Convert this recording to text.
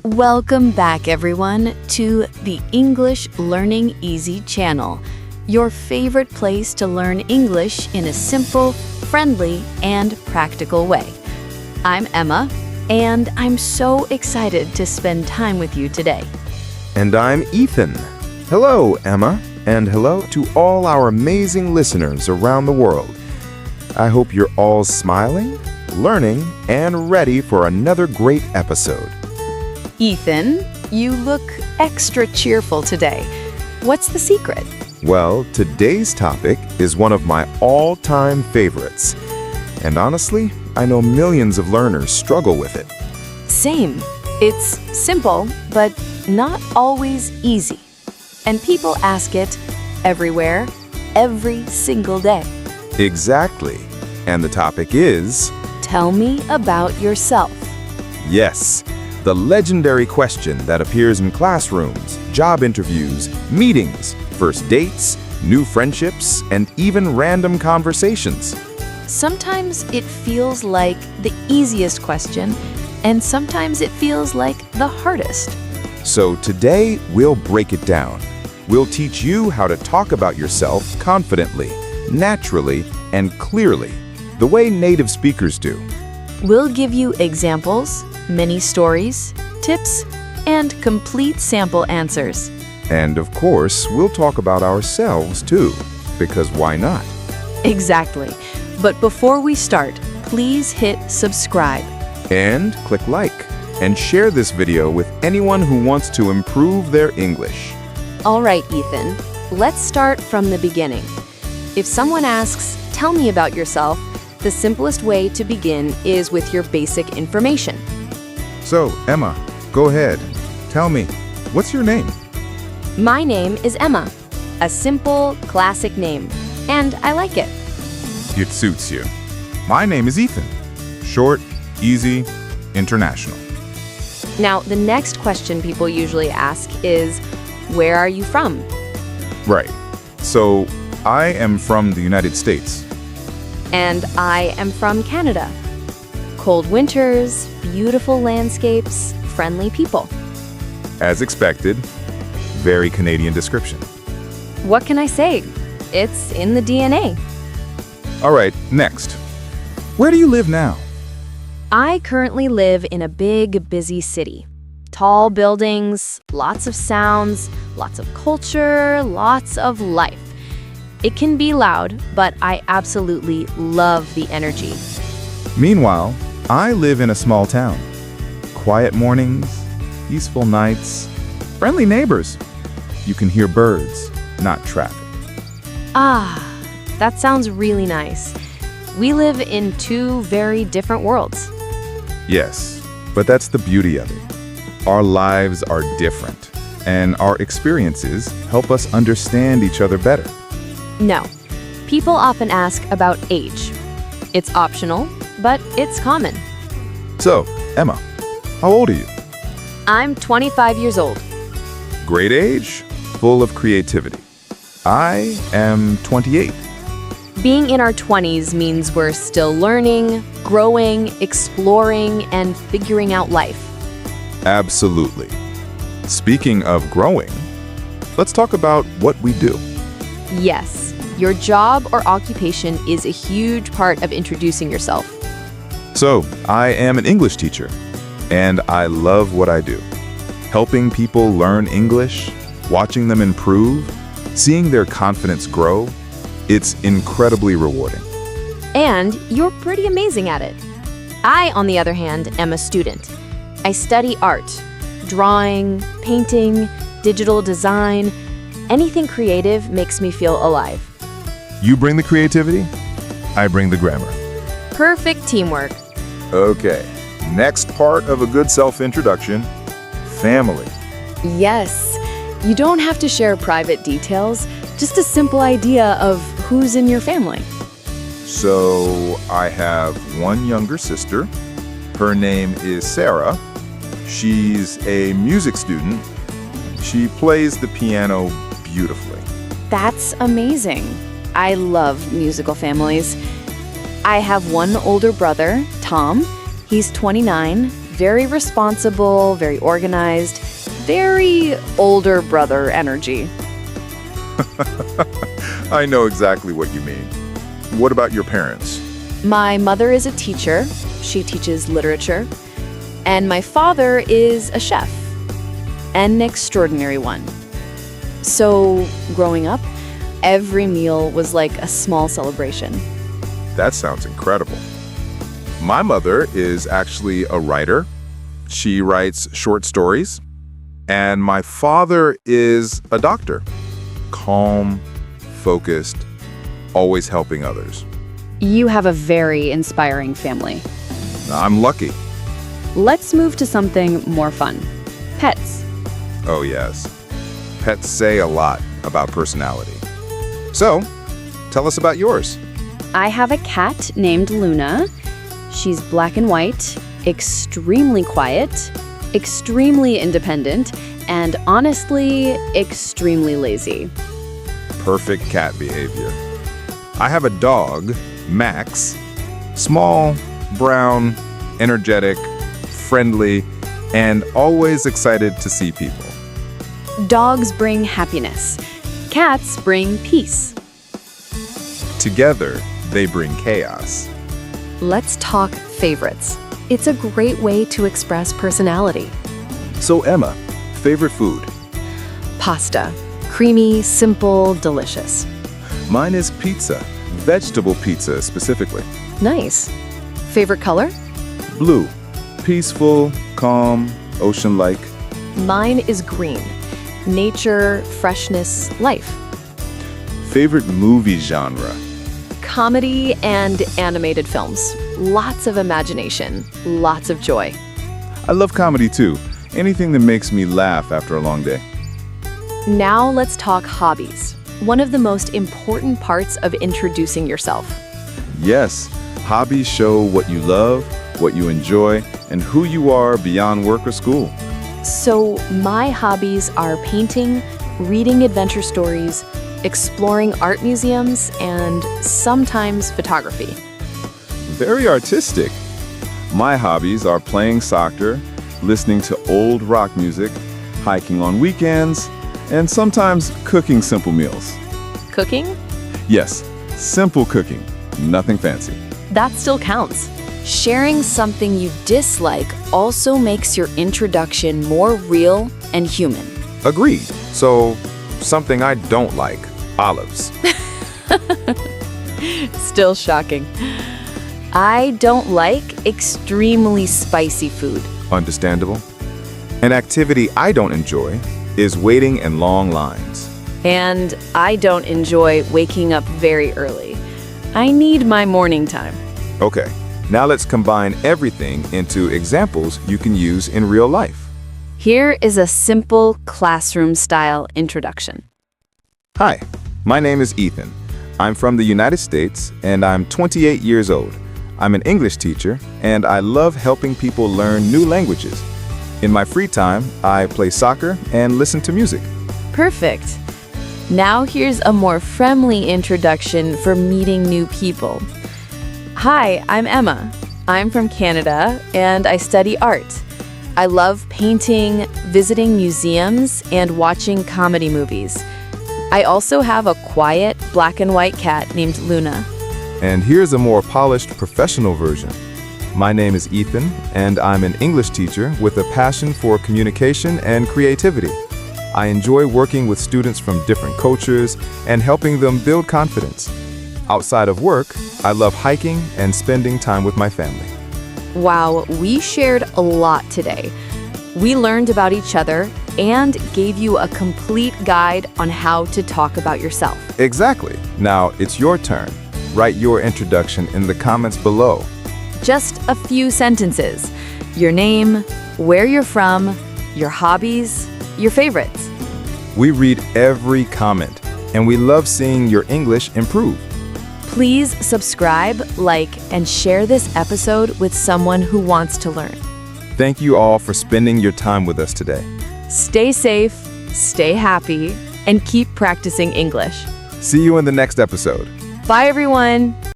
Welcome back, everyone, to the English Learning Easy channel, your favorite place to learn English in a simple, friendly, and practical way. I'm Emma, and I'm so excited to spend time with you today. And I'm Ethan. Hello, Emma, and hello to all our amazing listeners around the world. I hope you're all smiling, learning, and ready for another great episode. Ethan, you look extra cheerful today. What's the secret? Well, today's topic is one of my all-time favorites. And honestly, I know millions of learners struggle with it. Same. It's simple, but not always easy. And people ask it everywhere, every single day. Exactly. And the topic is... Tell me about yourself. Yes, the legendary question that appears in classrooms, job interviews, meetings, first dates, new friendships, and even random conversations. Sometimes it feels like the easiest question, and sometimes it feels like the hardest. So today, we'll break it down. We'll teach you how to talk about yourself confidently, naturally, and clearly, the way native speakers do. We'll give you examples, mini stories, tips, and complete sample answers. And of course, we'll talk about ourselves too, because why not? Exactly. But before we start, please hit subscribe. And click like, and share this video with anyone who wants to improve their English. All right, Ethan, let's start from the beginning. If someone asks, "Tell me about yourself," the simplest way to begin is with your basic information. So, Emma, go ahead. Tell me, what's your name? My name is Emma, a simple, classic name, and I like it. It suits you. My name is Ethan. Short, easy, international. Now, the next question people usually ask is, where are you from? Right. So, I am from the United States. And I am from Canada. Cold winters, beautiful landscapes, friendly people. As expected, very Canadian description. What can I say? It's in the DNA. All right, next. Where do you live now? I currently live in a big, busy city. Tall buildings, lots of sounds, lots of culture, lots of life. It can be loud, but I absolutely love the energy. Meanwhile, I live in a small town. Quiet mornings, peaceful nights, friendly neighbors. You can hear birds, not traffic. Ah, that sounds really nice. We live in two very different worlds. Yes, but that's the beauty of it. Our lives are different, and our experiences help us understand each other better. No, people often ask about age. It's optional, but it's common. So, Emma, how old are you? I'm 25 years old. Great age, full of creativity. I am 28. Being in our 20s means we're still learning, growing, exploring, and figuring out life. Absolutely. Speaking of growing, let's talk about what we do. Yes, your job or occupation is a huge part of introducing yourself. So, I am an English teacher, and I love what I do. Helping people learn English, watching them improve, seeing their confidence grow, it's incredibly rewarding. And you're pretty amazing at it. I, on the other hand, am a student. I study art, drawing, painting, digital design. Anything creative makes me feel alive. You bring the creativity, I bring the grammar. Perfect teamwork. Okay, next part of a good self-introduction, family. Yes, you don't have to share private details, just a simple idea of who's in your family. So, I have one younger sister. Her name is Sarah. She's a music student. She plays the piano beautifully. That's amazing. I love musical families. I have one older brother, Tom. He's 29, very responsible, very organized, very older brother energy. I know exactly what you mean. What about your parents? My mother is a teacher. She teaches literature. And my father is a chef. An extraordinary one. So, growing up, every meal was like a small celebration. That sounds incredible. My mother is actually a writer. She writes short stories. And my father is a doctor. Calm, focused, always helping others. You have a very inspiring family. I'm lucky. Let's move to something more fun. Pets. Oh, yes. Pets say a lot about personality. So, tell us about yours. I have a cat named Luna. She's black and white, extremely quiet, extremely independent, and honestly, extremely lazy. Perfect cat behavior. I have a dog, Max. Small, brown, energetic, friendly, and always excited to see people. Dogs bring happiness. Cats bring peace. Together, they bring chaos. Let's talk favorites. It's a great way to express personality. So, Emma, favorite food? Pasta. Creamy, simple, delicious. Mine is pizza. Vegetable pizza, specifically. Nice. Favorite color? Blue. Peaceful, calm, ocean-like. Mine is green. Nature, freshness, life. Favorite movie genre? Comedy and animated films. Lots of imagination, lots of joy. I love comedy too. Anything that makes me laugh after a long day. Now let's talk hobbies. One of the most important parts of introducing yourself. Yes, hobbies show what you love, what you enjoy, and who you are beyond work or school. So my hobbies are painting, reading adventure stories, exploring art museums, and sometimes photography. Very artistic. My hobbies are playing soccer, listening to old rock music, hiking on weekends, and sometimes cooking simple meals. Cooking? Yes, simple cooking, nothing fancy. That still counts. Sharing something you dislike also makes your introduction more real and human. Agreed. So, something I don't like, olives. Still shocking. I don't like extremely spicy food. Understandable. An activity I don't enjoy is waiting in long lines. And I don't enjoy waking up very early. I need my morning time. Okay, now let's combine everything into examples you can use in real life. Here is a simple classroom-style introduction. Hi, my name is Ethan. I'm from the United States and I'm 28 years old. I'm an English teacher and I love helping people learn new languages. In my free time, I play soccer and listen to music. Perfect. Now here's a more friendly introduction for meeting new people. Hi, I'm Emma. I'm from Canada and I study art. I love painting, visiting museums, and watching comedy movies. I also have a quiet black and white cat named Luna. And here's a more polished professional version. My name is Ethan, and I'm an English teacher with a passion for communication and creativity. I enjoy working with students from different cultures and helping them build confidence. Outside of work, I love hiking and spending time with my family. Wow, we shared a lot today. We learned about each other and gave you a complete guide on how to talk about yourself. Exactly. Now it's your turn. Write your introduction in the comments below. Just a few sentences. Your name, where you're from, your hobbies, your favorites. We read every comment, and we love seeing your English improve. Please subscribe, like, and share this episode with someone who wants to learn. Thank you all for spending your time with us today. Stay safe, stay happy, and keep practicing English. See you in the next episode. Bye, everyone.